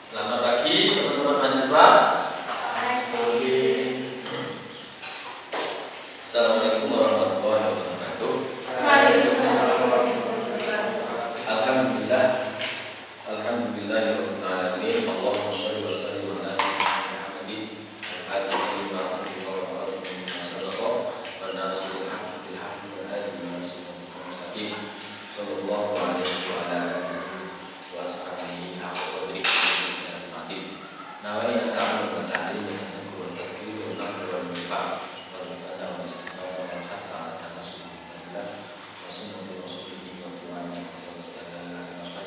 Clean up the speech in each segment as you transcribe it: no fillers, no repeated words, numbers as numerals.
Selamat pagi teman-teman mahasiswa. Assalamualaikum warahmatullahi wabarakatuh. Alhamdulillah. Alhamdulillahirabbil alamin. Allahumma shalli wa sallim ala sayyidina Muhammadin al-fatihah lima ughliqa wal khatimi lima sabaqa wan nasrul haqqi bil haqqi wal hadi ila siratal mustaqim. Sallallahu alaihi wa ala alihi wa sahbihi haqqa qadrihi wa miqdarihi. Nawaitu ta'ala wa ta'ala dengan Al-Qur'an terkini wa nafsu wa nifaq wa rifana wa istiqamah wa hatta ala tanasuh billah wa sunnati rasulihi wa tu'ani wa ta'ala wa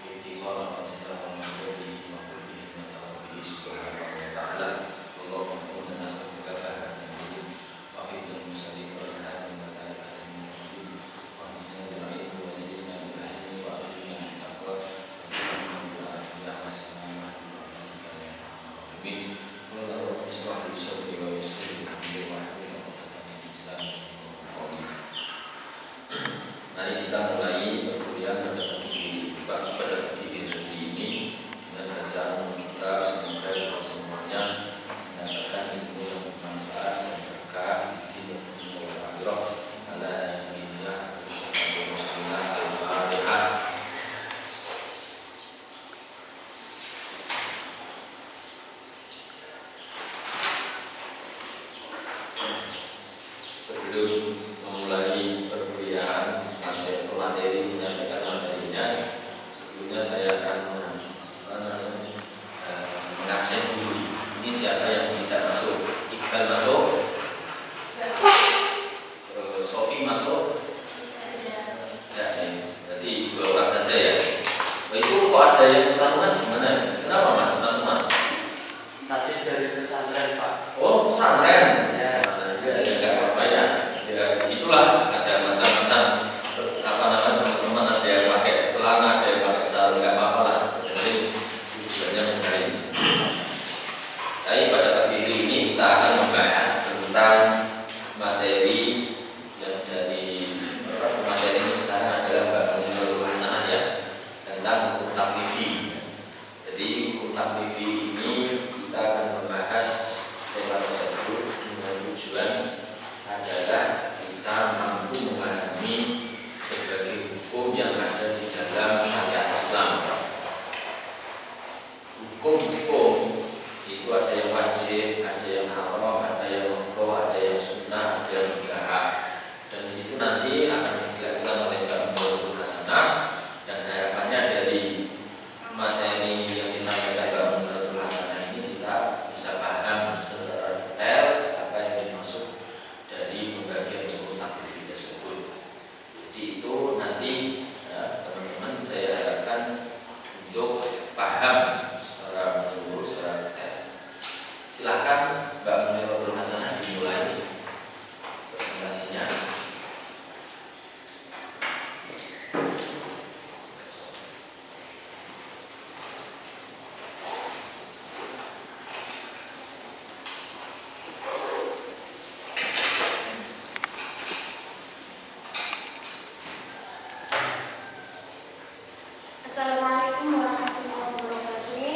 bihi wa rahmatullahi wa bihi wa kullihi wa ta'ala subhanahu wa ta'ala. Allahumma inna nas'aluka fahaman bidin wa hidul muslim wa ilhamin wa ta'ala min rabbil wa inna ilaihi wa zina bil ilmi wa akhina taqwa wa inna bi'afiyah wa salamah Amin. Wa islah li sadri wa yassir li amri wa hlul 'uqdatam min lisani yafqahu qawli. Mari kita mulai perkuliahan pada pagi hari ini dengan bacaan kita. Semoga kita semuanya mendapatkan ilmu yang bermanfaat dan berkah di dunia dan akhirat. Alhamdulillah. Bismillah. Al-Fatihah. Sebelum memulai perkuliahan materi menyampaikan materinya, sebelumnya saya akan mengabsen dulu. Ini siapa yang tidak masuk? Iqbal masuk? Sofi masuk? Ya, berarti 2 orang saja ya. Itu kok ada yang pesantren gimana? Kenapa Mas Umar? Tadi dari pesantren Pak. Oh, pesantren. Ya. Enggak apa-apa ya. Ya itulah, ada macam-macam teman-teman, ada yang pakai celana, ada yang pakai sarung, enggak apa-apa lah. Jadi tujuannya mencari. Tapi pada pagi hari ini kita akan membahas tentang materi yang dari materi ini sekarang adalah Babul Hasanah ya, tentang hukum taklifi. Jadi hukum taklifi ini kita akan membahas tema tersebut dengan tujuan adalah kita mampu memahami berbagai hukum yang ada di dalam syariat Islam. Hukum-hukum itu ada yang wajib, ada yang haram, ada yang makruh, ada yang sunnah, ada yang mubah. Dan di situ nanti akan dijelaskan oleh Mbak Nurul Hasanah, dan harapannya dari materi yang disampaikan Mbak Nurul Hasanah ini kita bisa paham secara detail apa yang dimaksud dari pembagian hukum taklifi tersebut. Jadi itu nanti ya, teman-teman saya harapkan untuk paham secara menyeluruh, secara detail. Silakan Mbak Nurul Hasanah dimulai presentasinya. Assalamualaikum warahmatullahi wabarakatuh.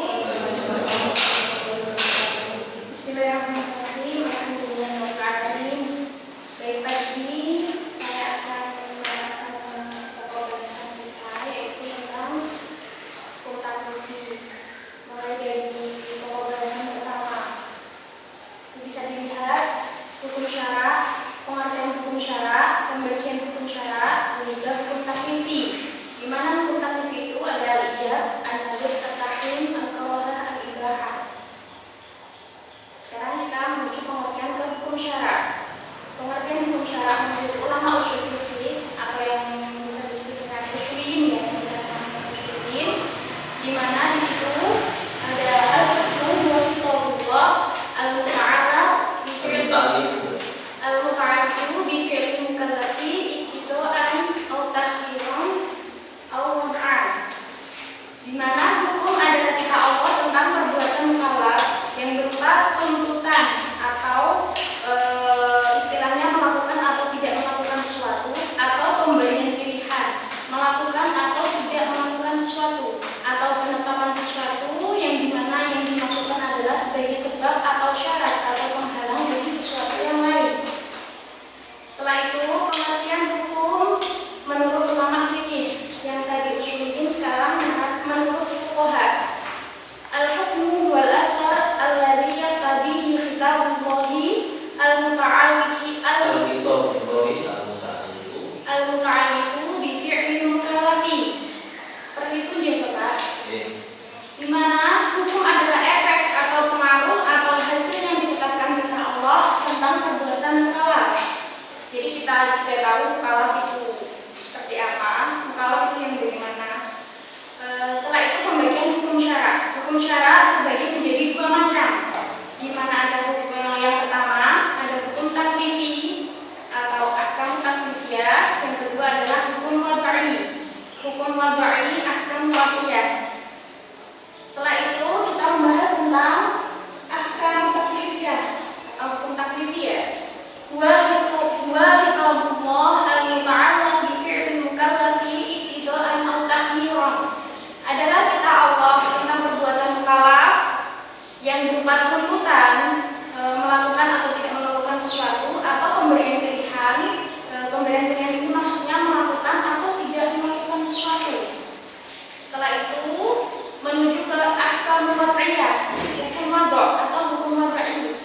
hukum wad'iyah, hukum wad'o atau hukum wad'i,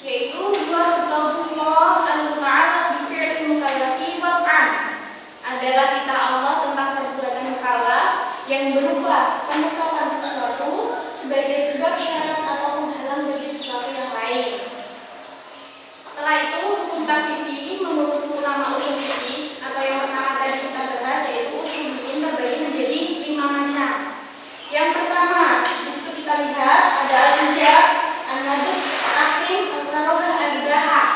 yaitu dua khitabullah al-muta'alaq bi fi'li mukallafi wad'an, adalah titah Allah tentang perbuatan mukallaf yang berupa penetapan sesuatu sebagai sebab syarat atau penghalang bagi sesuatu yang lain. Setelah itu hukum taklifi menurut ulama usul fikih atau yang pertama tadi kita bahas yaitu usul fikih terbagi menjadi 5 macam. Yang pertama, disitu kita lihat ada al-ijab, an-nadb, at-tahrim, al-karahah, al-ibahah.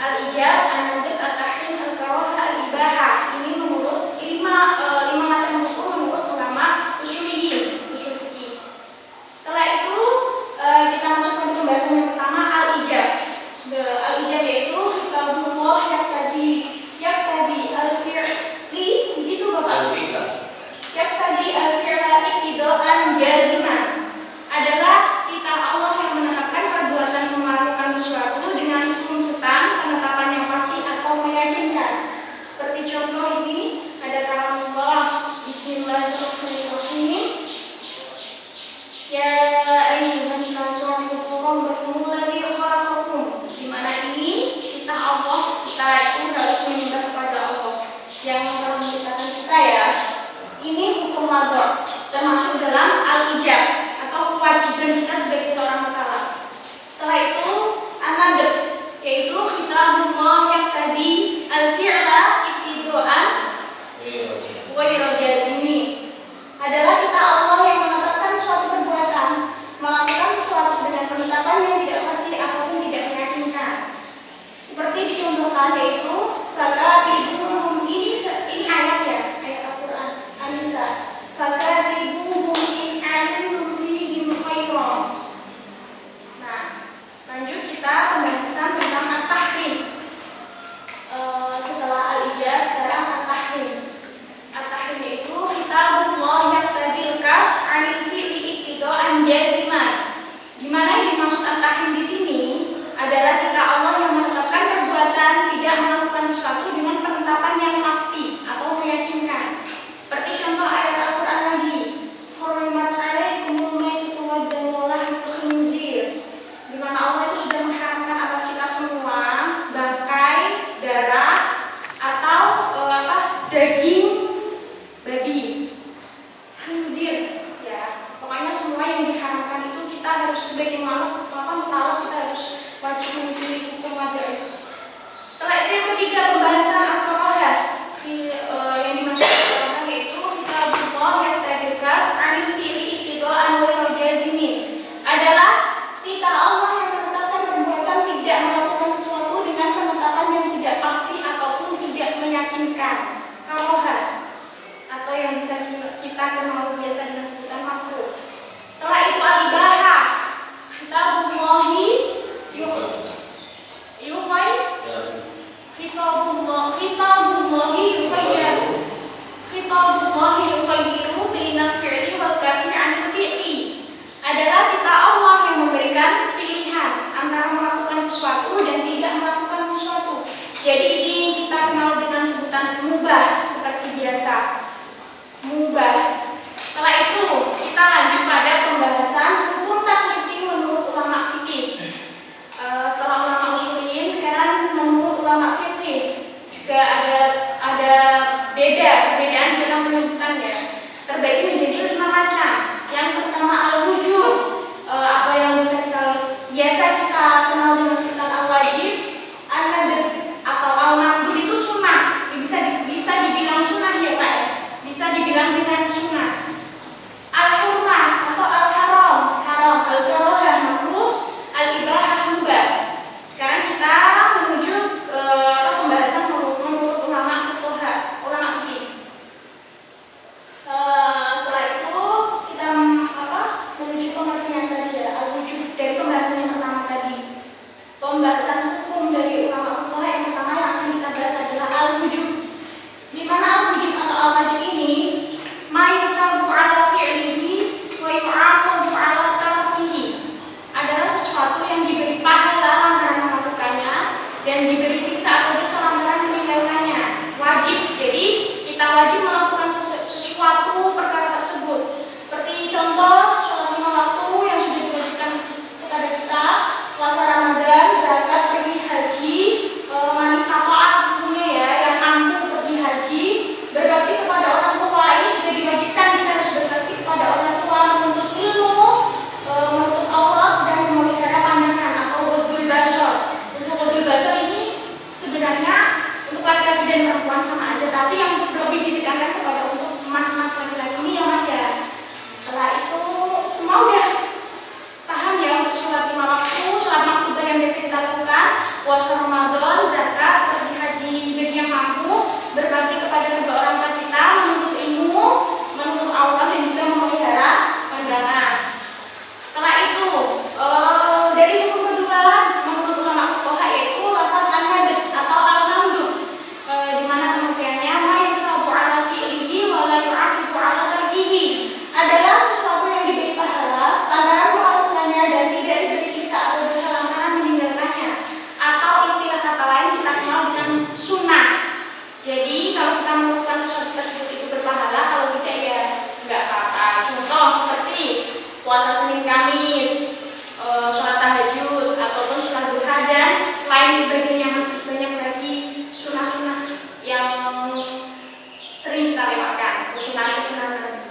Al-ijab, an-nadb, at-tahrim, al-karahah, al-ibahah. Ini menurut 5 macam hukum menurut ulama usuliyin, usul fikih. Setelah itu kita masuk ke pembahasan yang pertama, al-ijab. Al-ijab yaitu khitabullah yang tadi al-fi'li, begitu Bapak? Yang tadi al-fi'la iktidaan jaziman, adalah titah Allah yang menetapkan perbuatan melakukan sesuatu dengan tuntutan penetapan yang pasti atau meyakinkan. Seperti contoh ini ada kalamullah, Bismillahirrahmanirrahim. Ya ayyuhan nasu u'budu rabbakum alladzi khalaqakum. Di mana ini titah Allah, kita itu harus menyembah kepada Allah yang telah menciptakan kita ya. Ini hukum wad'o, termasuk dalam al-ijab atau kewajiban kita sebagai seorang mukallaf. Setelah itu an-nadb, yaitu khitabullah yang tadi al-fi'la iktidaan ghairu jazimi, adalah titah Allah yang menetapkan suatu perbuatan melakukan sesuatu dengan penetapan yang tidak pasti ataupun tidak meyakinkan. Seperti dicontohkan yaitu fakatibuhum, ini ayat ya, ayat Al-Quran An-Nisa. Fakatibuhum in alimtum fihim khairan. Nah, lanjut kita pembahasan tentang at-tahrim. Setelah al-ijab, sekarang at-tahrim. At-tahrim itu khitabullah yang tadilkaf anil fi'li iktidaan jaziman. Di mana yang dimaksud at-tahrim di sini adalah titah Allah yang menetapkan perbuatan tidak melakukan sesuatu dengan penetapan yang pasti atau meyakinkan. Seperti contoh ayat Al-Quran lagi, hurrimat alaikumul maitatu wad-damu wa lahmul khinzir, di mana Allah itu sudah mengharamkan atas kita semua bangkai, darah atau daging babi, khinzir ya. Pokoknya semua yang diharamkan itu kita harus sebagai makhluk kita harus wajib mengikuti hukum wad'i. Setelah itu yang ketiga pembahasan al-karahah. Yang dimaksud al-karahah yaitu khitabullah yang tadilkaf anil fi'li iktidaan ghairu jazimin, adalah titah Allah yang menetapkan perbuatan tidak melakukan sesuatu dengan penetapan yang tidak pasti ataupun tidak meyakinkan, karahah, atau yang bisa kita kenal biasa dengan sebutan makruh. Setelah itu al-ibahah, khitabullahi khitabullahi yukhayyiru bainal fi'li wal kafi 'anil fi'li, adalah titah Allah yang memberikan pilihan antara melakukan sesuatu dan tidak melakukan sesuatu. Jadi ini kita kenal dengan sebutan mubah seperti biasa, mubah. Setelah itu kita lanjut pada pembahasan hukum taklifi menurut ulama fikih. Setelah ulama usuliyin, sekarang menurut ulama fikih juga ada perbedaan dalam penyebutannya. Terbagi menjadi 5 macam. Yang pertama al-wujub, puasa Senin Kamis, sholat tahajud, ataupun sholat duha dan lain sebagainya. Masih banyak lagi sunah-sunah yang sering kita lewatkan, kesunahan-kesunahan.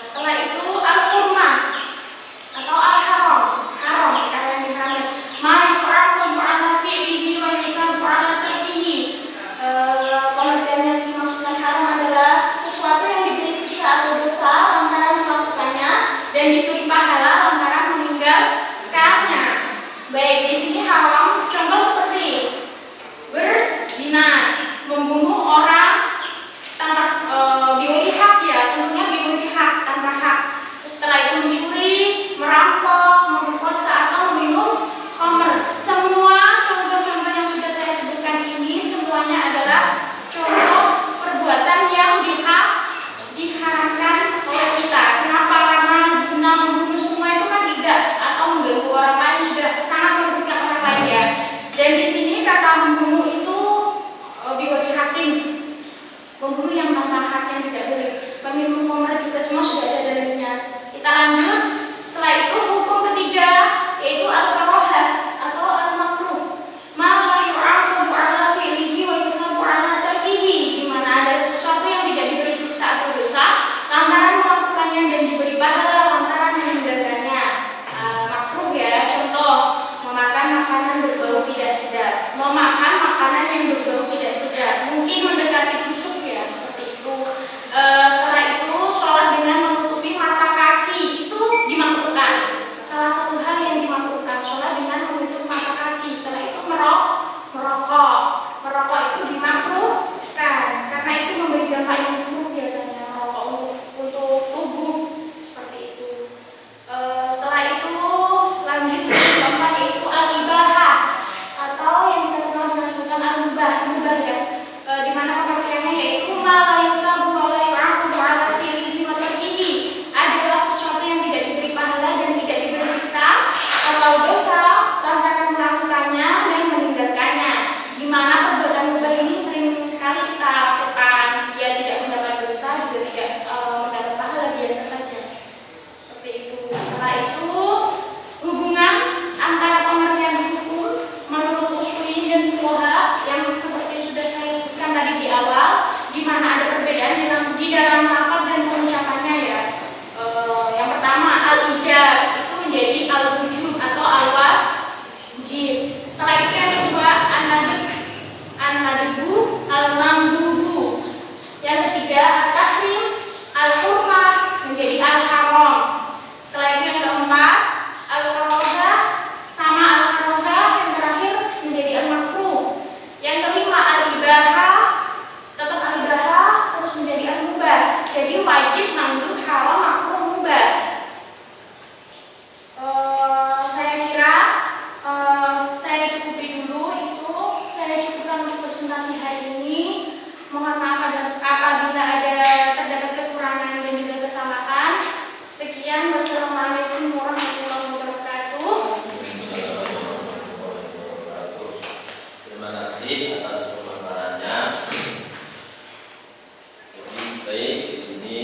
Setelah itu al-hurmah atau al-haram, haram perkara yang diharam. Ma yu'aqabu 'ala fi'lihi wa yusabu 'ala tarkihi. Pengertian yang dimaksudkan haram adalah sesuatu yang diberi siksa atau dosa lantaran melakukannya dan diberi pahala lantaran meninggalkannya. Baik, di sini haram contoh seperti berzina, membunuh orang tanpa biwiri hak, ya tentunya biwiri hak, tanpa hak. Setelah itu mencuri, merampok, memerkosa atau meminum khamr. Semua contoh-contoh yang sudah saya sebutkan ini semuanya adalah contoh perbuatan yang diharamkan oleh kita. Kenapa? Karena zina, membunuh, semua itu kan tidak atau mengganggu orang lain, sudah sangat merugikan orang lain, ya. Dan di sini kata membunuh itu biwiri hakim, membunuh yang tanpa hak, yang tidak boleh. Meminum khamr juga semua sudah ada dalilnya. Kita lanjut. Setelah itu hukum ketiga yaitu al-karahah atau al-makruh. Ma la yu'aqabu 'ala fi'lihi wa yusabu 'ala tarkihi, di mana ada sesuatu yang tidak diberi siksa atau dosa lantaran melakukannya dan diberi pahala lantaran meninggalkannya. Makruh, ya. Contoh, memakan makanan berbau tidak sedap. Memakan makanan yang berbau tidak sedap, mungkin mendekati busuk, ya, seperti itu. Setelah itu sholat dengan menutupi mata kaki itu dimakruhkan. Salah satu hal yang dimakruhkan, sholat dengan menutup mata kaki. Setelah itu merokok itu dimakruhkan karena itu memberi dampak yang buruk biasanya, merokok untuk tubuh, seperti itu. Setelah itu lanjut ke keempat yaitu al-ibahah atau yang kita kenal dengan sebutan al-mubah, ya. Di mana pengertiannya yaitu ma la yusabu wa la yu'aqabu 'ala fi'lihi wa tarkihi, adalah sesuatu yang tidak diberi pahala dan tidak diberi siksa atau dosa lantaran melakukannya dan meninggalkannya. Di mana perbuatan mubah ini sering sekali kita lakukan, dia tidak mendapat dosa juga tidak mendapat pahala, biasa saja, seperti itu. Setelah itu hubungan antara pengertian hukum menurut usulin dan fuqaha yang seperti sudah saya sebutkan tadi di awal, di mana ada perbedaan di dalam lafaz dan pengucapannya, ya. Yang pertama al-ijab itu menjadi al-wujub atau al-wajib. Setelah itu yang kedua an-nadbu al-mandubu. Yang ketiga at-tahrim al-hurmah menjadi al-haram. Setelah itu yang keempat al-karahah sama al-karahah, yang terakhir menjadi al-makruh. Yang kelima al-ibahah, tetap al-ibahah terus menjadi al-mubah. Jadi wajib, mandub, haram, makruh, mubah. Saya kira saya cukupi dulu itu. Saya cukupkan untuk presentasi hari ini. Mohon maaf apabila ada terdapat kekurangan dan juga kesalahan. Sekian, wassalamualaikum warahmatullahi wabarakatuh. Terima kasih atas pemaparannya. Jadi baik, di sini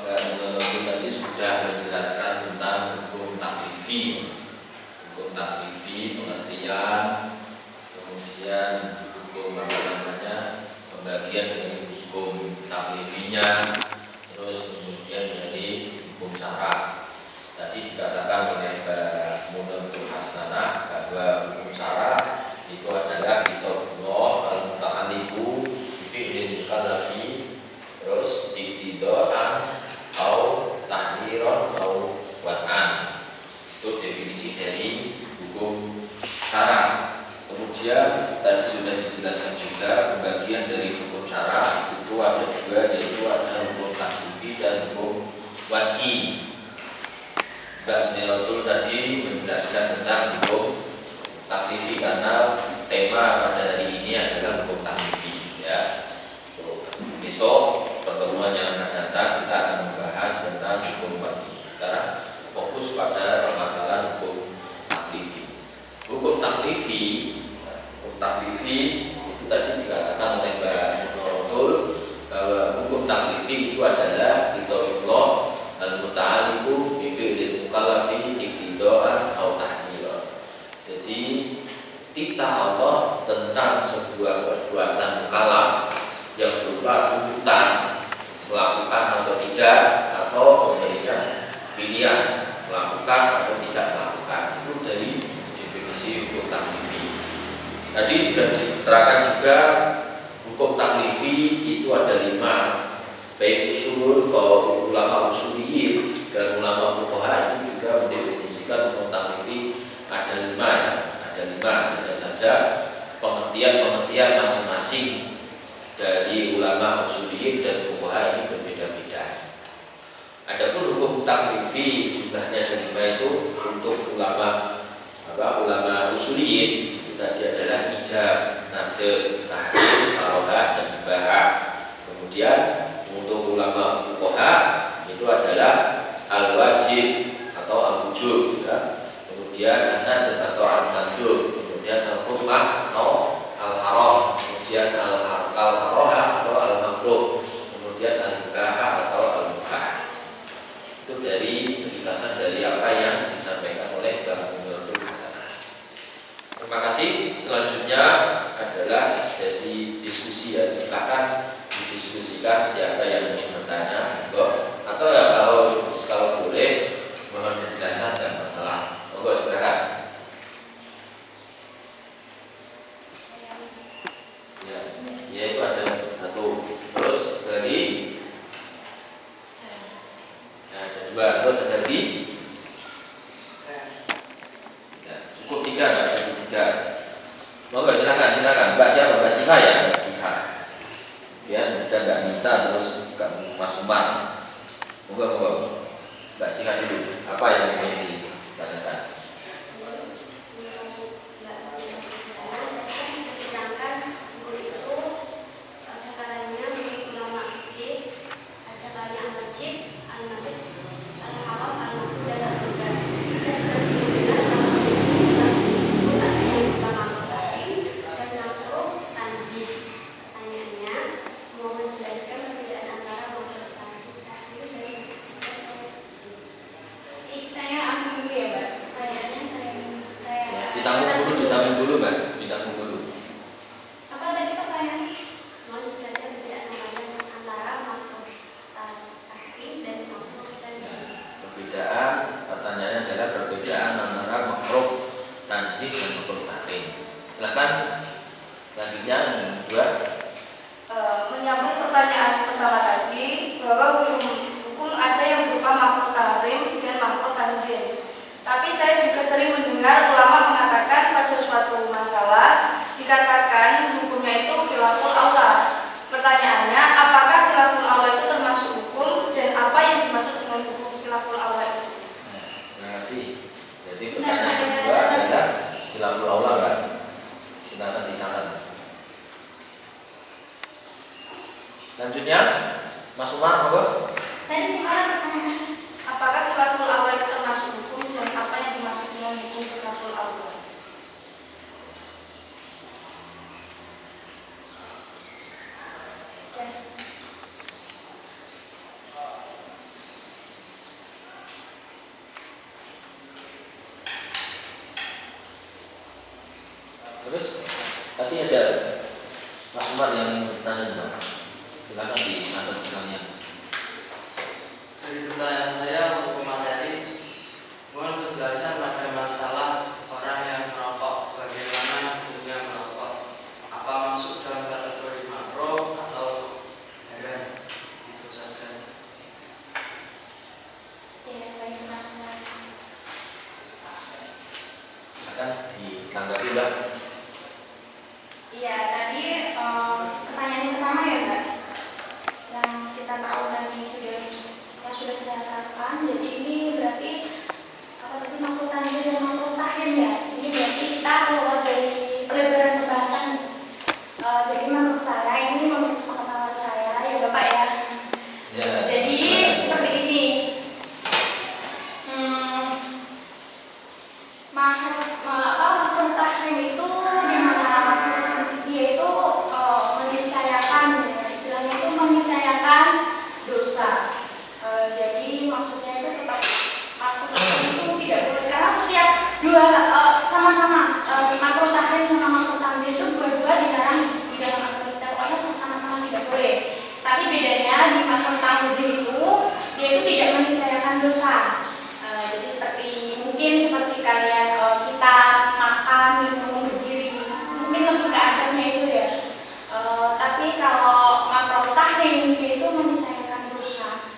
Mbak Nurul tadi sudah menjelaskan tentang hukum taklifi. Hukum taklifi, pengertian, kemudian hukum pembagian dari hukum taklifinya, terus kemudian dari hukum syara. Tadi dikatakan oleh Mbak Munawwar Hasanah bahwa hukum syara itu adalah kitabullah al-muta'alliqu bi fi'lil mukallafi, terus ibtida'an au tahliran au wad'an. Itu definisi dari hukum syara. Kemudian tadi sudah dijelaskan juga pembagian dari hukum syara itu ada dua, yaitu ada hukum taklifi dan hukum wad'i. Mbak Nirotul tadi menjelaskan tentang hukum taklifi karena tema pada hari ini adalah hukum taklifi, ya. Besok pertemuan yang akan datang kita akan membahas tentang hukum wad'i. Sekarang fokus pada permasalahan hukum taklifi. Hukum taklifi itu tadi dikatakan oleh Mbak Nirotul bahwa hukum taklifi itu adalah kitabullah al-muta'alliq pilihan melakukan atau tidak melakukan. Itu dari definisi hukum taklifi. Tadi sudah diterangkan juga hukum taklifi itu ada 5, baik usul atau ulama usuliyin dan ulama fuqaha itu juga mendefinisikan hukum taklifi ada 5 ya. Ada 5, hanya saja pengertian masing-masing dari ulama usuliyin dan fuqaha ini berbeda-beda. Adapun hukum taklifi jumlahnya ada 5 itu untuk ulama usuliyin itu tadi adalah ijab, nade, tahrim, karohah, dan ibahah. Kemudian untuk ulama fuqaha itu adalah al-wajib atau al-wujub ya. Kemudian an-nadb atau al-mandub, kemudian al-hurmah atau al-haram, kemudian al-karohah atau al-makruh, kemudian al-mubahah atau al-mubah. Itu dari ringkasan dari apa yang disampaikan oleh Bapak Hasanah. Terima kasih. Selanjutnya adalah sesi diskusi ya. Silakan didiskusikan siapa yang ingin bertanya, atau ya kalau boleh mohon penjelasan dan masalah. Monggo silakan. Ya itu ada satu. Terus lagi. Nah, ada 2. Terus ada lagi. Ya, cukup 3 nggak? Cukup 3. Monggo silakan. Mbak siapa? Mbak Siha ya? Mbak Siha. Ya, udah nggak minta terus nggak Mas Umar. Monggo. Mbak Siha dulu. Apa yang ingin ditanyakan? Ditanggung dulu, Mbak. Ditanggung dulu. Apa tadi pertanyaannya? Mohon dijelaskan perbedaan antara makruh tahrim dan makruh tanzih. Perbedaan, pertanyaannya adalah perbedaan antara makruh tanzih dan makruh tahrim. Silakan. Selanjutnya yang kedua. Menyambung pertanyaan pertama tadi bahwa hukum ada yang berupa makruh tahrim dan makruh tanzih. Tapi saya juga sering mendengar ulama mengatakan pada suatu masalah dikatakan hukumnya itu khilaful aula. Pertanyaannya, apakah khilaful aula itu termasuk hukum dan apa yang dimaksud dengan hukum khilaful aula itu? Terima kasih. Jadi pertanyaan kedua adalah khilaful aula, Mbak. Silakan dicatat. Selanjutnya, Mas Umar, monggo. Tadi gimana pertanyaannya? Apakah khilaful aula itu termasuk hukum dan apa yang dimaksud dengan hukum khilaful aula? Terus tadi ada Mas Umar yang bertanya, Mbak. Silakan dicatat sekalian. Dari pertanyaan saya untuk materi, mohon penjelasan pada masalah orang yang merokok. Bagaimana hukumnya merokok? Apa masuk dalam kategori makruh atau haram? Itu saja. Ya, baik Mas Umar. Silakan ditanggapi, Mbak. Iya, tadi pertanyaan yang pertama ya, Mbak. Yang kita tahu tadi sudah saya katakan. Jadi ini berarti apa tadi makruh tanzih dan makruh tahrim ya. Ini berarti kita keluar dari pelebaran pembahasan. Jadi menurut saya ini menurut sepengetahuan saya ya Bapak ya. Ya. Jadi seperti ini. Makruh tahrim itu di mana dia itu meniscayakan, istilahnya itu meniscayakan dosa. Jadi maksudnya itu tetap makruh itu tidak boleh karena setiap dua sama-sama makruh tahrim sama makruh tanzih itu dua-dua dilarang di dalam agama kita, pokoknya sama-sama tidak boleh. Tapi bedanya di makruh tanzih itu dia itu tidak meniscayakan dosa. kalian kita makan minum berdiri, mungkin lebih ke adabnya itu ya. Tapi kalau makruh tahrim itu menyelesaikan dosa.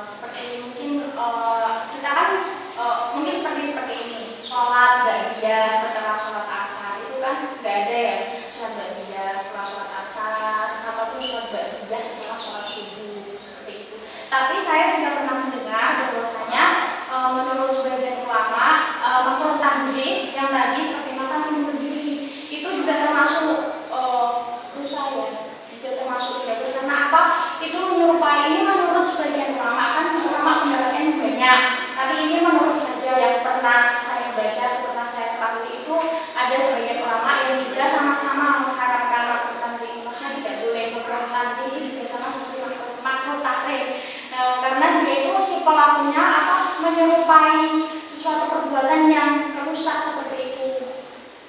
Seperti mungkin kita kan mungkin seperti ini, sholat ba'diyah setelah sholat asar itu kan nggak ada ya, sholat ba'diyah setelah sholat asar ataupun sholat ba'diyah setelah sholat subuh seperti itu. Tapi saya juga pernah mendengar bahwasanya menurut sebagian ulama makruh tanzih yang tadi seperti makan minum berdiri itu juga termasuk dosa ya, juga termasuk tidak dosa. Karena apa? Itu menyerupai, ini menurut sebagian ulama, kan ulama pendapatnya banyak, tapi ini menurut saja yang pernah saya baca, pernah saya ketahui itu ada sebagian ulama yang juga sama-sama mengharamkan makruh tanzih. Maka tidak boleh makruh tanzih itu juga sama seperti makruh tahrim. Karena dia itu si pelakunya menyerupai sesuatu perbuatan yang rusak seperti itu.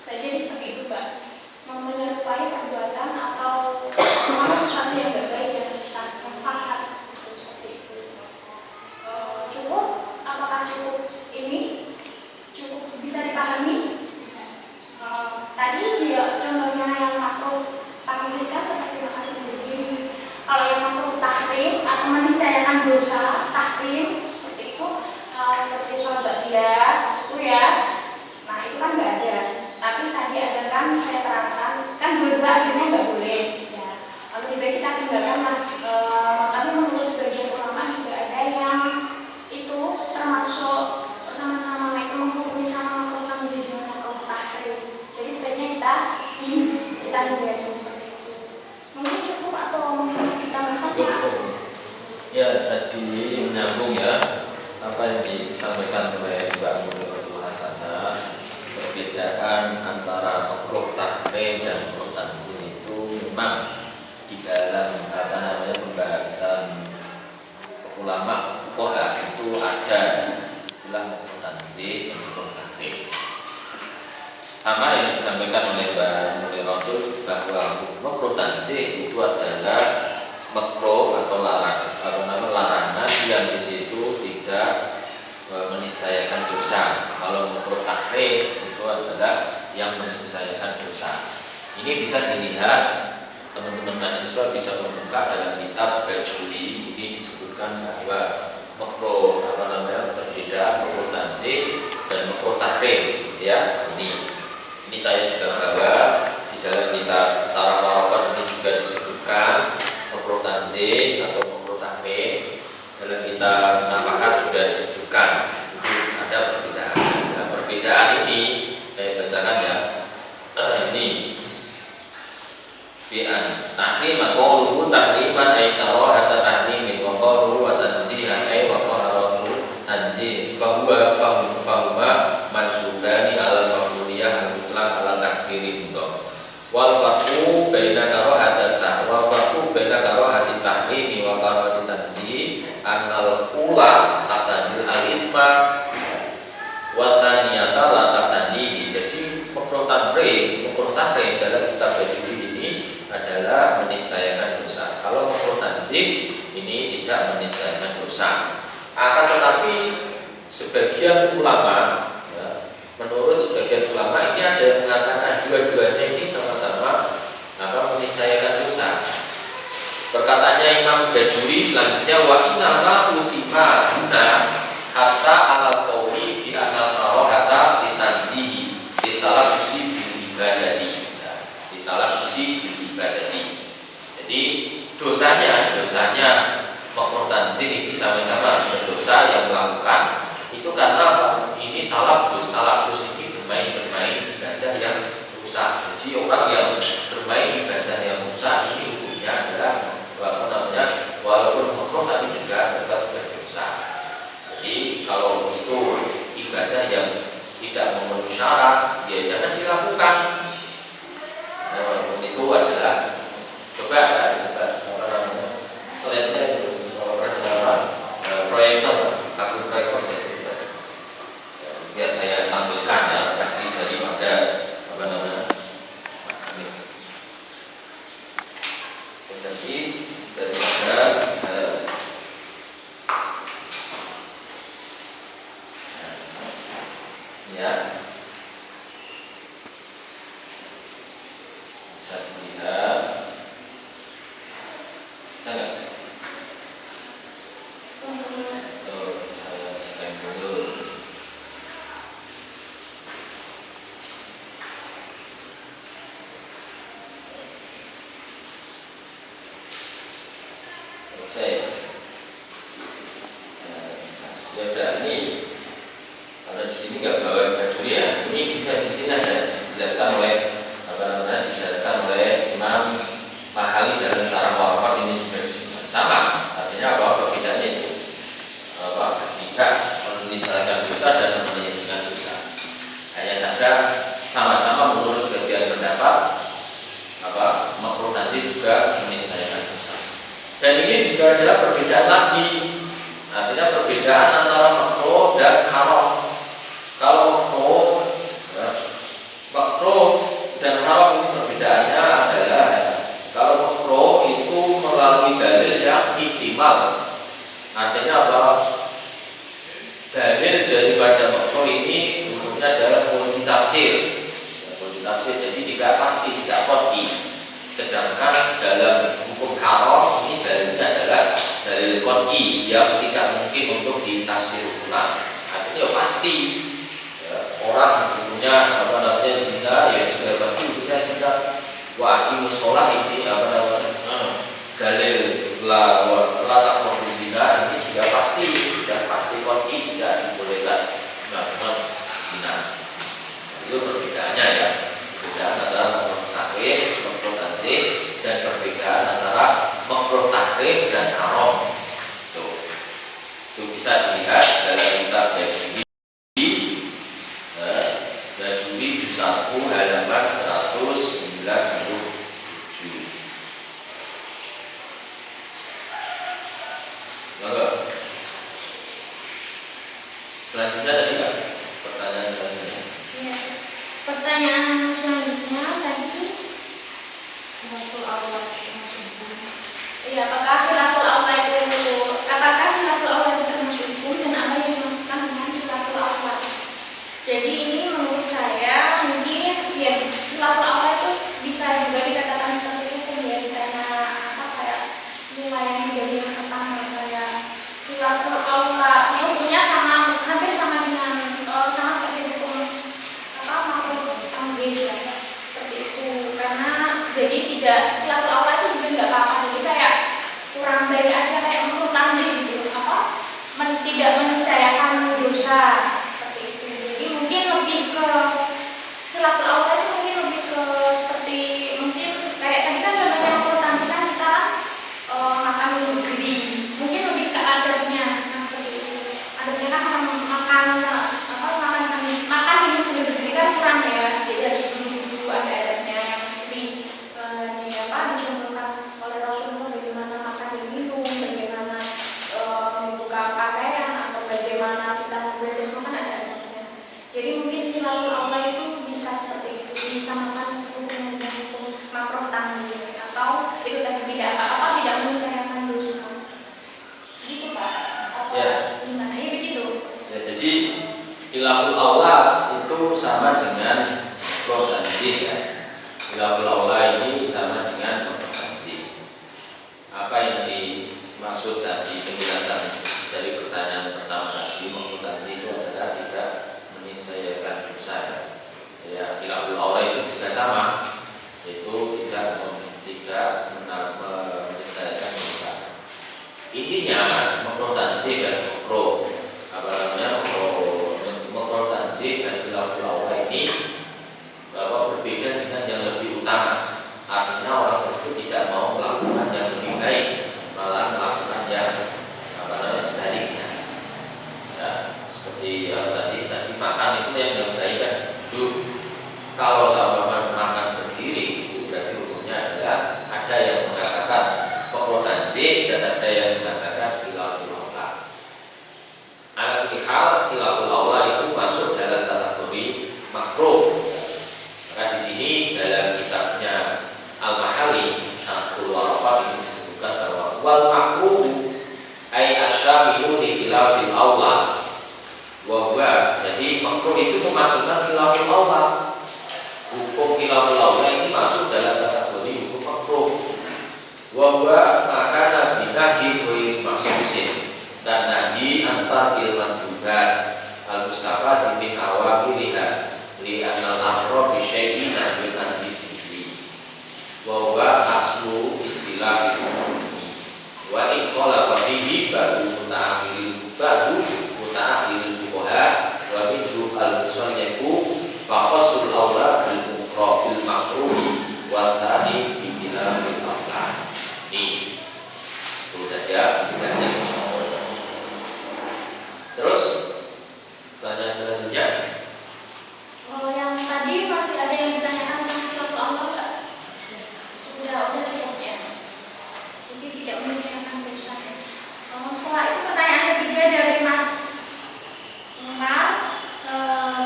Jadi seperti itu, Mbak. Menyerupai perbuatan atau sesuatu yang tidak baik, yang rusak, yang fasad, seperti itu. Cukup? Apakah cukup ini? Cukup bisa dipahami? Bisa. Tadi dia contohnya yang makruh tanzih seperti makan berdiri. Kalau yang makruh tahrim atau meniscayakan dosa tahrim seperti itu, seperti sholat ba'diyah itu ya. Nah itu kan nggak ada. Tapi tadi ada kan saya terangkan kan dua-dua aslinya nggak boleh ya. Lalu juga kita tinggalkan tapi menurut sebagian ulama juga ada yang itu termasuk sama-sama mereka menghukumi sama makruh tanzih dengan makruh tahrim. Jadi sebaiknya kita hindari seperti itu. Mungkin cukup atau mungkin kita ya tadi menyambung ya apa yang disampaikan oleh Mbak Muhammad Hasanah, perbedaan antara makruh tahrim dan makruh tanzih itu memang di dalam pembahasan ulama fuqaha itu ada istilah makruh tanzih dan makruh tahrim. Sama yang disampaikan oleh Mbak Muhammad itu bahwa makruh tanzih itu adalah makruh atau larangan yang di situ tidak meniscayakan dosa. Kalau makruh tahrim itu adalah yang meniscayakan dosa. Ini bisa dilihat, teman-teman mahasiswa bisa membuka dalam kitab Bajuri. Ini disebutkan bahwa makruh perbedaan makruh tanzih dan makruh tahrim ya. Ini saya juga bawa di dalam kitab Sarah Warokat. Ini juga disebutkan makruh tanzih atau makruh tahrim. Dalam kitab Nafahat sudah disebutkan ada perbedaan. Nah, perbedaan ini saya bacakan ya. Ini bi'an tahrim qawluhu tahriman ay karahata tahrimin wa qawluhu wa tanzihan ay wa qaharatu tanzih fahuma mansubani ala maf'uliyah mutlaq ala takdirin wal farqu baina karahati tahrimi wa karahati tanzih annal ula taqdil al-ithma wa thaniyata la taqdihi. Jadi makruh tahrim dalam kitab Bajuri ini adalah meniscayakan dosa. Kalau makruh tanzih ini tidak meniscayakan dosa. Akan tetapi sebagian ulama menurut sebagian ulama ini ada yang mengatakan dua-duanya ini sama-sama meniscayakan dosa. Perkataannya Imam Bajuri selanjutnya wa inna ma utima guna hatta alal qawli bi anal karahata litanzihi ditalabusi bil ibadati. Ditalabusi bil ibadati. Jadi dosanya makruh tanzih ini sama-sama berdosa yang melakukan. Itu karena apa? Ini talabus ini bermain ibadah yang rusak. Jadi orang yang bermain ibadah yang rusak ini hukumnya adalah walaupun makruh tapi juga tetap berdosa. Jadi kalau itu ibadah yang tidak memenuhi syarat, ya jangan dilakukan. Itu adalah coba slide-nya itu proyektor kabel proyektor biar saya tampilkan ya redaksi daripada redaksi daripada ya. Bisa dilihat. Saya scan dulu. Saya ya udah ini karena di sini nggak bawa baju ya, ini juga di sini ada dijelaskan oleh dijelaskan oleh Imam Mahali dalam cara wafat ini juga sama. Artinya apa perbedaannya itu? Ketika menisahkan dosa dan menyajikan dosa, hanya saja sama-sama menurut sebagian pendapat makruh nanti juga menisahkan dosa. Dan ini juga adalah perbedaan lagi. Artinya perbedaan antara makruh dan haram. Kalau makruh dan haram ini perbedaannya adalah kalau makruh itu melalui dalil yang ihtimal. Artinya apa? Dalil daripada makruh ini umumnya adalah multitafsir. Multitafsir jadi tidak pasti, tidak qat'i. Sedangkan dalam hukum haram ini dalilnya adalah dalil qat'i yang tidak mungkin untuk ditafsir ulang. Artinya pasti orang punya zina ya sudah pasti punya zina. Wa aqimus shalah ini dalil la taqrabu zina ini juga sudah pasti qat'i tidak dibolehkan melakukan zina. Itu perbedaannya ya. Perbedaan antara makruh tahrim, makruh tanzih, dan perbedaan antara makruh tahrim dan haram. Itu bisa dilihat dalam kitab Bajuri juz 1 halaman 197. Maka selanjutnya tadi Pak, pertanyaan selanjutnya. Ya, pertanyaan selanjutnya tadi khilaful aula iya, apakah khilaful aula itu termasuk hukum dan apa yang dimaksudkan dengan khilaful aula? Jadi ini menurut saya mungkin ya khilaful aula itu bisa juga dikatakan seperti hukum ya, karena kayak nilai yang jadi yang pertama kayak khilaful aula hukumnya hampir sama dengan sama seperti hukum makruh tanzih ya, seperti itu. Karena jadi tidak khilaful aula itu juga nggak apa-apa, jadi kayak kurang baik aja kayak makruh tanzih gitu tidak meniscayakan dosa seperti itu. Jadi mungkin lebih ke khilaful aula itu mungkin lebih ke seperti mungkin kayak tadi kan contohnya makruh tanzih kan kita makan negeri, mungkin lebih ke adabnya. Nah seperti itu adabnya kan makan minum sambil berdiri kan kurang ya, jadi harus dulu ada adabnya yang seperti dicontohkan oleh Rasulullah, bagaimana makan dan minum, bagaimana membuka pakaian atau bagaimana kita belajar, semua kan ada adabnya. Jadi mungkin khilaful aula itu bisa seperti itu, bisa makan hukum dan hukum makruh tanzih atau itu tadi tidak meniscayakan dosa. Gitu Pak? Atau ya. Gimana? Ya begitu. Ya, jadi khilaful aula itu sama dengan makruh tanzih ya. Khilaful aula ini sama dengan makruh tanzih. Apa yang dimaksud tadi penjelasan dari pertanyaan pertama tadi, makruh tanzih itu adalah tidak meniscayakan dosa. Ya, khilaful aula itu juga sama, itu tidak meniscayakan dosa. Intinya makruh tanzih dan makruh tanzih dan khilaful aula ini berbeda dengan yang lebih utama. Artinya orang tersebut tidak mau melakukan yang lebih baik, malah melakukan yang sebaliknya. Ya, seperti tadi makan itu yang lebih baik kan. Kalau sahabat makan berdiri itu berarti hukumnya adalah ada yang mengatakan makruh tanzih dan ada yang mengatakan khilaful aula. Al-Qihal khilaful aula itu masuk dalam kategori makruh. Maka di sini dalam kitabnya Al-Mahali Syarhul Waraqat itu disebutkan bahwa wal makruh ay asyamilu li khilafil aula. Jadi makruh makruh itu memasukkan khilaful aula. Hukum khilaful aula ini masuk dalam kategori hukum makruh. Wa maka nabi wa maksusin dan nabi antar ilman juga al-mustafa min awamiliha li anal amro bi syai'in nabi antifi wa aslu istilah wa in qala fihi ba'du muta'akhiril fuqaha wa minhu al-musannifu fa khasul aula bil fuqra bil makruhi wa tani bi khilafil aula. Ini itu saja bedanya. Terus tanya selanjutnya. Yang tadi masih ada yang ditanyakan tentang khilaful aula enggak? Udah cukup ya. Jadi tidak menyelesaikan dosa. Setelah itu pertanyaan ketiga dari Mas Umar,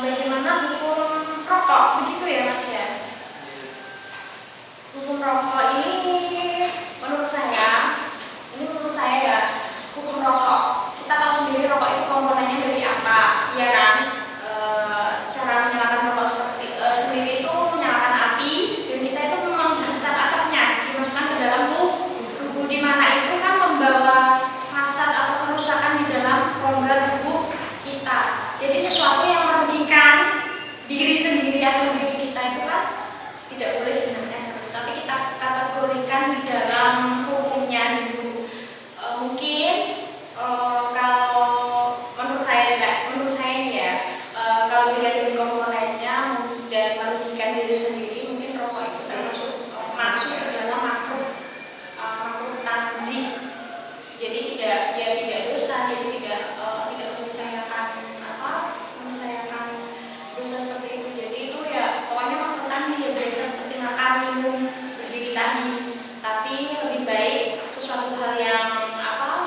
bagaimana hukum rokok? Begitu ya Mas ya? Hukum rokok ini menurut saya ya, hukum rokok. Kita tahu sendiri rokok itu komponennya dari apa, ya kan? Cara menyalakan rokok sendiri itu menyalakan api dan kita itu menghisap asapnya dimasukkan ke dalam tubuh di mana itu kan membawa fasad atau kerusakan di dalam rongga tubuh kita. Jadi sesuatu yang merugikan diri sendiri atau diri kita itu kan tidak boleh sebenarnya seperti itu. Tapi kita kategorikan di dalam hukumnya dulu. Mungkin kalau menurut saya ini ya, kalau dilihat dari komponennya dan merugikan diri sendiri, mungkin rokok itu termasuk masuk ke dalam makruh tanzih. Jadi tidak dosa, jadi tidak menyelesaikan dosa seperti itu. Jadi itu ya pokoknya makruh tanzih ya, biasa seperti makan, minum, berdiri tadi. Tapi lebih baik sesuatu hal yang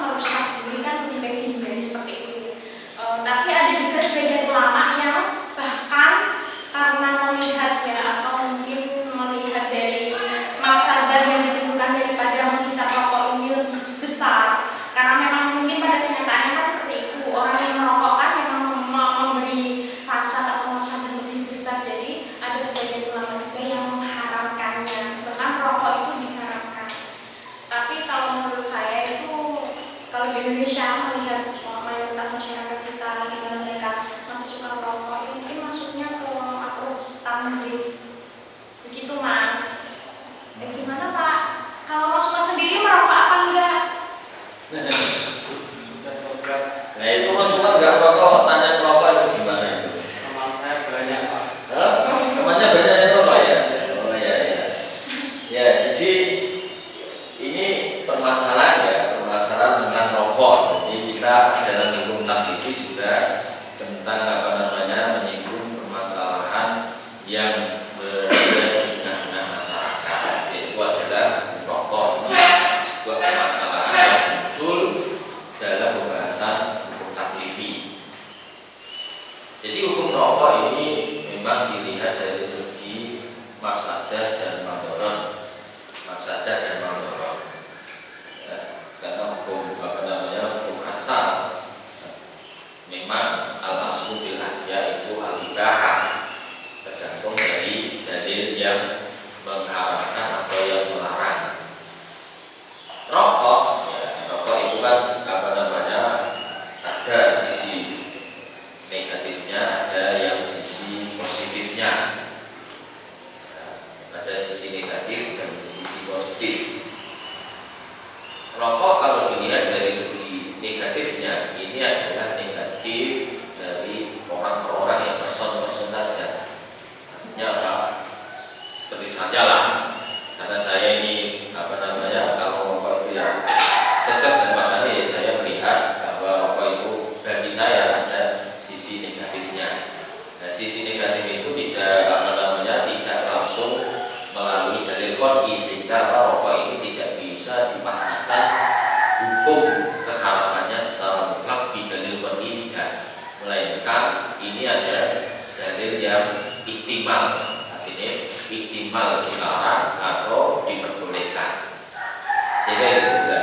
merusak diri kan lebih baik dihindari seperti itu. Tapi ada juga sebagian ulama yang bahkan karena melihat ya, atau mungkin melihat dari mafsadah yang ditimbulkan daripada menghisap rokok ini lebih besar, karena memang mungkin pada kenyataannya kan seperti itu, orang yang merokok kan memang memberi fasad atau mafsadah lebih besar. Jadi ada sebagian ulama juga yang mengharamkannya, bahkan rokok itu diharamkan. Tapi kalau menurut saya itu, kalau di Indonesia melihat mayoritas masyarakat kita di mana mereka masih suka merokok, ya mungkin masuknya ke makruh tanzih. Begitu Mas. Gimana Pak? Kalau Mas Umar sendiri merokok apa enggak? Nah itu Mas Umar nggak merokok, tanya merokok itu gimana itu? Teman saya banyak Pak. Temannya banyak yang merokok ya? Oh ya. Ya jadi ini permasalahan tentang rokok. Jadi kita dalam hukum taklifi juga tentang menyinggung permasalahan yang berada di tengah masyarakat, yaitu adalah rokok. Ini sebuah permasalahan yang muncul dalam pembahasan hukum taklifi. Jadi hukum rokok ini memang dilihat dari segi mafsadah dan madharat. Karena hukum hukum asal memang al-aslu fil asya itu al-ibahah, tergantung dari dalil yang mengharamkan atau yang melarang. Rokok itu kan ada sisi negatifnya, ada yang sisi positifnya. Ada sisi negatif dan sisi positif. Rokok kalau dilihat dari segi negatifnya, ini adalah negatif dari orang per orang, yang person saja. Artinya apa? Seperti saja lah. Karena saya ini kalau rokok itu ya sesat dan maknanya ya, saya melihat bahwa rokok itu bagi saya ada sisi negatifnya. Nah, sisi negatif itu tidak langsung melalui dalil qat'i, sehingga rokok ini tidak bisa dipastikan hukum keharamannya secara mutlak di dalil qat'i tidak, melainkan ini ada dalil yang ihtimal, artinya ihtimal dilarang atau diperbolehkan. Sehingga itu juga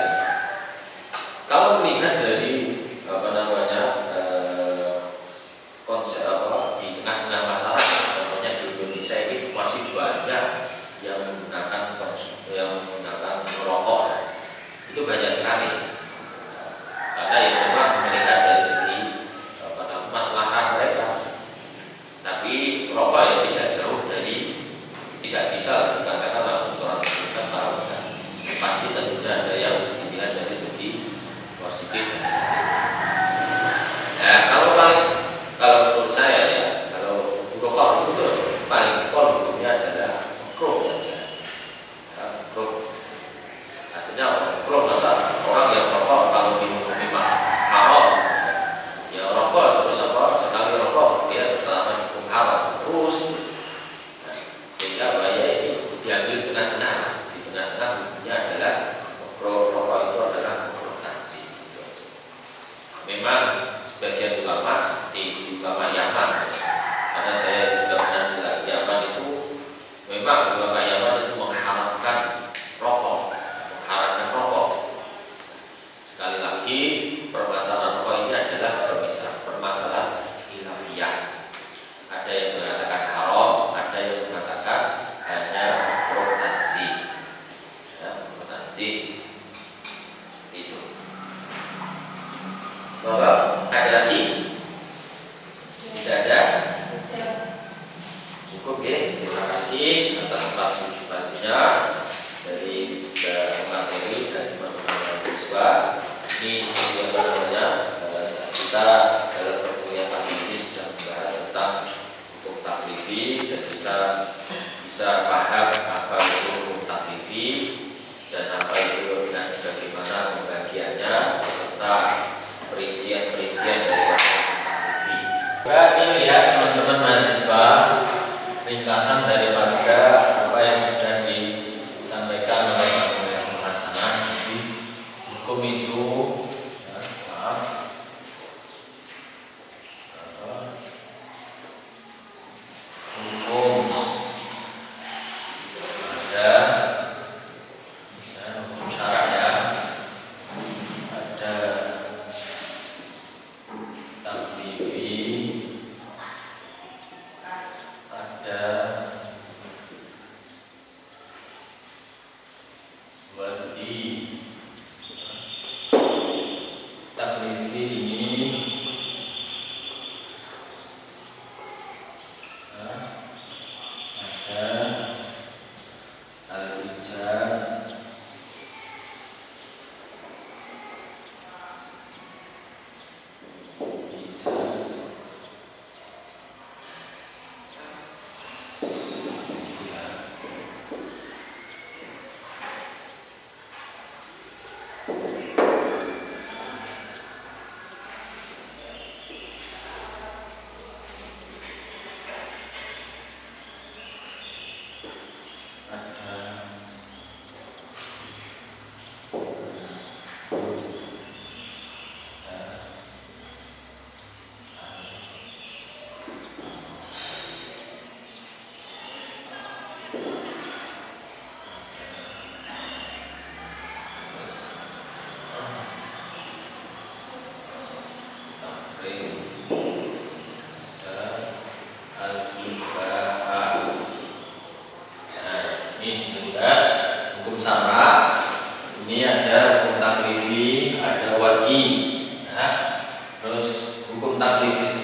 kalau melihat dari konsep di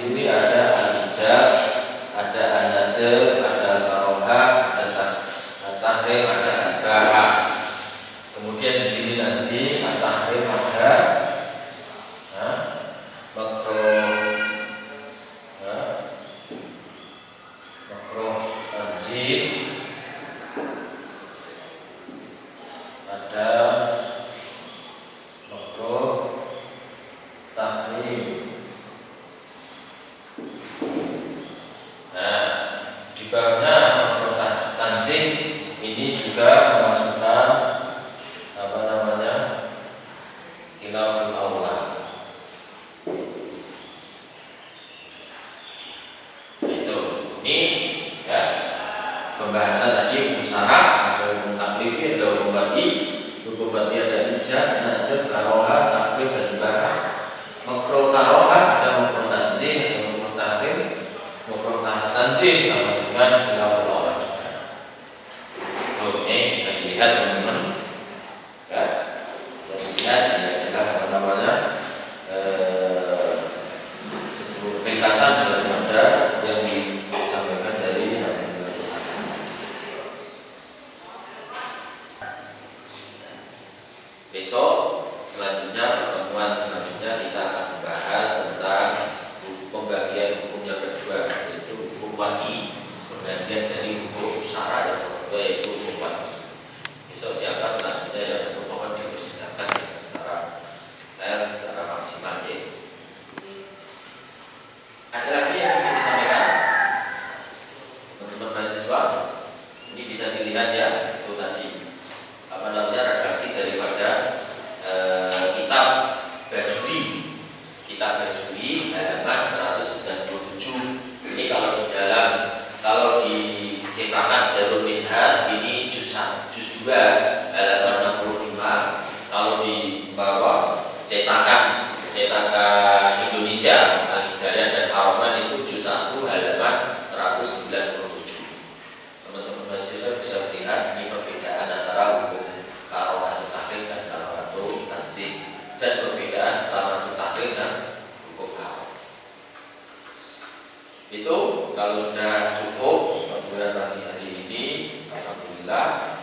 sendiri ada al-ijab, ada an-nadr, ada al-karoha, ada al-tahrim, ada al-bahah. Kemudian di sini nanti al-tahrim ada makruh, makruh tanzih, ada makruh tahrim. Nah, di bawahnya makruh tanzih ini juga memasukkan apa namanya khilaful aula. Itu ini ya pembahasan tadi hukum syara, ada hukum taklifi, ada hukum bagi. Hukum bagi ada ijab, nadab, karoha, taklim dan bahah. Makruh karoha ada makruh tanzih, ada makruh tahrim. Makruh tanzih sama dengan khilaful aula juga. Ini bisa dilihat teman-teman. Ya, lihat ini adalah apa namanya ringkasan daripada yang disampaikan dari Nabi Besok selanjutnya, pertemuan selanjutnya kita akan membahas tentang pembagian hukum yang kedua, yaitu hukum wali, pembagian dari hukum syara yang kedua yaitu hukum wali. Besok siapa selanjutnya yang mohon dipersilakan secara maksimal ya. Ada lagi yang ingin disampaikan teman-teman mahasiswa? Ini bisa dilihat ya, itu tadi apa namanya redaksi daripada kitab Bajuri, halaman 197. Ini kalau di cetakan Darul Minhaj ini juz 2 halaman 65. Kalau di bawah cetakan Indonesia Al-Hidayah dan Haroman itu juz 1 halaman 197. Teman-teman mahasiswa bisa melihat ini perbedaan antara hukum karohah tahrim dan karohah tanzih, dan perbedaan karohah tahrim dan hukum haram. Itu kalau sudah cukup pembelajaran hari ini, alhamdulillah.